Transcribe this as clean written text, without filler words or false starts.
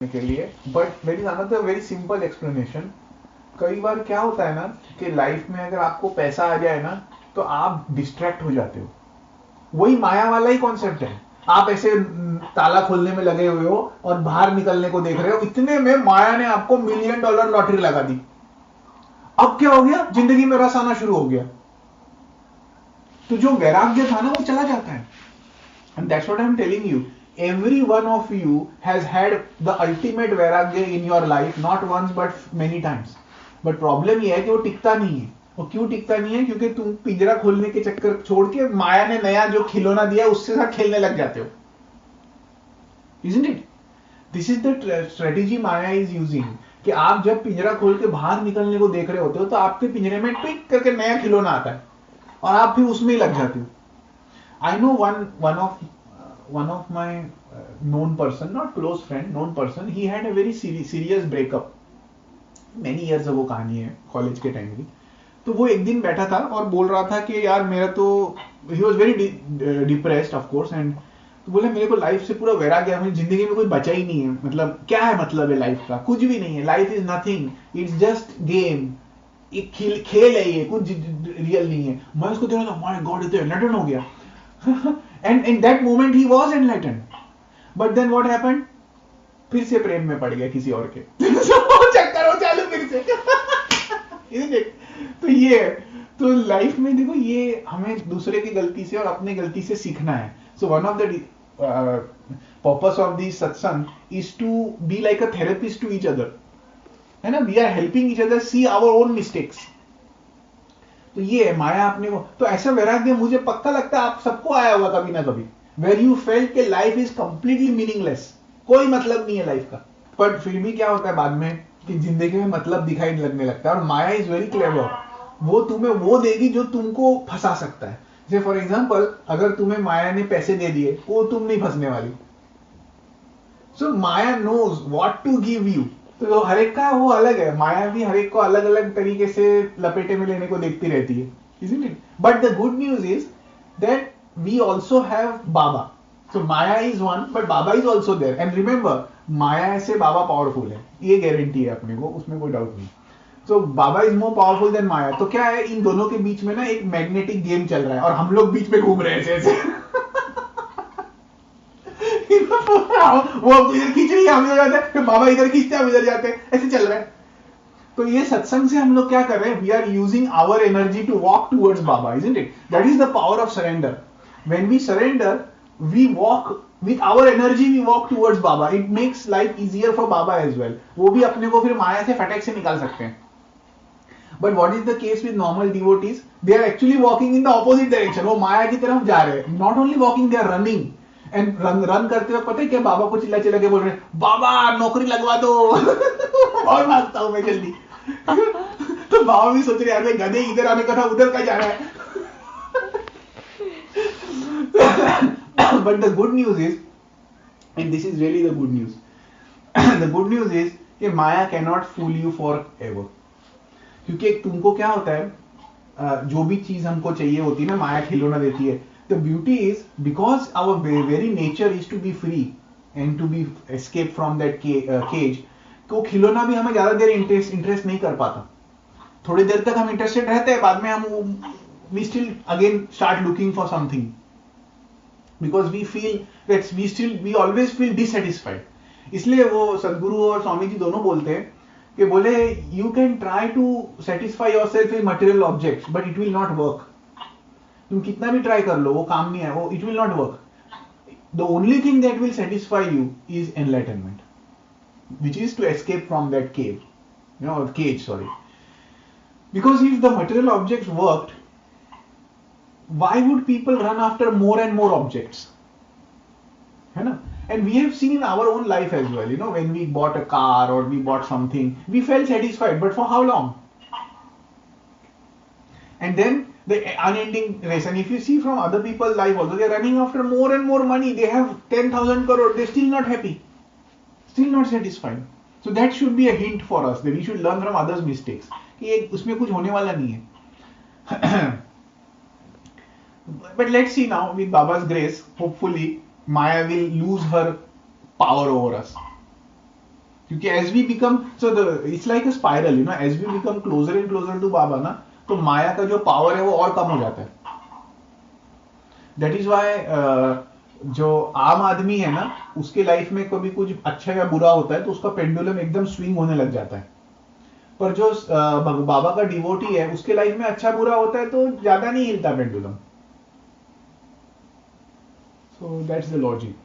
के लिए, but there is another very simple explanation. कई बार क्या होता है ना कि लाइफ में अगर आपको पैसा आ जाए ना तो आप डिस्ट्रैक्ट हो जाते हो। वही माया वाला ही कॉन्सेप्ट है। आप ऐसे ताला खोलने में लगे हुए हो और बाहर निकलने को देख रहे हो, इतने में माया ने आपको $1,000,000 लॉटरी लगा दी। अब क्या हो गया, जिंदगी में रस आना शुरू हो गया। तो जो वैराग्य था ना वो चला जाता है। And that's what I'm telling you. Every one of you has had the ultimate vairagya in your life, not once but many times. But problem ये है कि वो टिकता नहीं है। वो क्यों टिकता नहीं है? क्योंकि तुम पिंजरा खोलने के चक्कर छोड़ के माया ने नया जो खिलौना दिया उससे साथ खेलने लग जाते हो। Isn't it? This is the strategy Maya is using. कि आप जब पिंजरा खोल के बाहर निकलने को देख रहे होते हो तो आपके पिंजरे में टिक करके नया खिलौना आता है और आप फिर उसमें ही लग जाते हो। I know one of my known person, not close friend, known person. He had a very serious breakup. Many years ago कहानी है, कॉलेज के टाइम की। तो वो एक दिन बैठा था और बोल रहा था कि यार मेरा तो, he was very depressed of course, and तो बोले मेरे को लाइफ से पूरा वैराग्य है, मेरी जिंदगी में कोई बचा ही नहीं है। मतलब क्या है मतलब है लाइफ का? कुछ भी नहीं है। Life is nothing, it's just game. एक खेल है ये, कुछ रियल नहीं है। मैं उसको देख रहा था, माय गॉड, ये तो एनलाइटन हो गया। And in that moment he was enlightened. But then what happened? फिर से प्रेम में पड़ गया किसी और के। चक्कर हो चालू फिर से। Isn't it? तो ये तो लाइफ में देखो, ये हमें दूसरे की गलती से और अपने गलती से सीखना है। So one of the purpose of the satsang is to be like a therapist to each other. है ना? We are helping each other see our own mistakes. तो ये है माया अपने को। तो ऐसा वैराग्य मुझे पक्का लगता है आप सबको आया होगा कभी ना कभी, वेर यू फेल्ट के लाइफ इज कंप्लीटली मीनिंगलेस, कोई मतलब नहीं है लाइफ का। पर फिर भी क्या होता है बाद में कि जिंदगी में मतलब दिखाई लगने लगता है। और माया इज वेरी क्लेवर, वो तुम्हें वो देगी जो तुमको फंसा सकता है। जैसे फॉर एग्जाम्पल, अगर तुम्हें माया ने पैसे दे दिए, वो तुम नहीं फंसने वाली। So Maya knows what to give you. तो हर एक का वो अलग है। माया भी हर एक को अलग अलग तरीके से लपेटे में लेने को देखती रहती है, isn't it? But the good news is that we also have Baba. So Maya is one, but Baba is also there. And remember, Maya से बाबा पावरफुल है, ये गारंटी है अपने को, उसमें कोई डाउट नहीं। So Baba is more powerful than Maya. तो क्या है, इन दोनों के बीच में ना एक मैग्नेटिक गेम चल रहा है और हम लोग बीच में घूम रहे हैं ऐसे। वो इधर खींच रही है, हम इधर जाते हैं, फिर बाबा इधर खींचते हैं, हम इधर जाते हैं, ऐसे चल रहा है। तो ये सत्संग से हम लोग क्या कर रहे हैं? We are using our energy to walk towards Baba, isn't it? That is the power of surrender. When we surrender, we walk with our energy, we walk towards Baba. It makes life easier for Baba as well. वो भी अपने को फिर माया से फटक से निकाल सकते हैं। But what is the case with normal devotees? They are actually walking in the opposite direction. वो माया की तरफ जा रहे हैं। Not only walking, they are running. And run करते हुए पता है क्या बाबा को चिल्ला चिल्ला के बोल रहे हैं, बाबा नौकरी लगवा दो। और भागता हूं मैं जल्दी। तो बाबा भी सोच रहे यार गधे, इधर आने का था, उधर का जा रहा है। But the good news is, and this is really the good news, the good news is कि Maya can not fool you for ever. क्योंकि तुमको क्या होता है, जो भी चीज हमको चाहिए होती है ना, माया खिलौना देती है। The beauty is because our very nature is to be free and to be escape from that cage, तो खिलौना भी हमें ज्यादा देर इंटरेस्ट नहीं कर पाता। थोड़ी देर तक हम इंटरेस्टेड रहते हैं, बाद में हम we still again start looking for something because we feel that we always feel dissatisfied. इसलिए वो सदगुरु और स्वामी जी दोनों बोलते हैं कि बोले you can try to satisfy yourself in material objects but it will not work. तुम कितना भी ट्राई कर लो, वो काम नहीं है, वो it will not work. The only thing that will satisfy you is enlightenment, which is to escape from that cave, cage, sorry. Because if the material objects worked, why would people run after more and more objects? है ना? And we have seen in our own life as well, when we bought a car or we bought something, we felt satisfied, but for how long? And then the unending race. And if you see from other people's life also, they're running after more and more money. They have 10,000 crore, they're still not happy, still not satisfied. So that should be a hint for us that we should learn from others' mistakes. कि उसमें कुछ होने वाला नहीं है। But let's see now, with Baba's grace, hopefully Maya will lose her power over us. क्योंकि as we become so it's like a spiral, you know, as we become closer and closer to Baba ना, तो माया का जो power है वो और कम हो जाता है. दैट इज वाई जो आम आदमी है ना, उसके लाइफ में कभी कुछ अच्छा या बुरा होता है तो उसका पेंडुलम एकदम स्विंग होने लग जाता है. पर जो बाबा का डिवोटी है उसके लाइफ में अच्छा बुरा होता है तो ज्यादा नहीं हिलता pendulum. So that's the logic.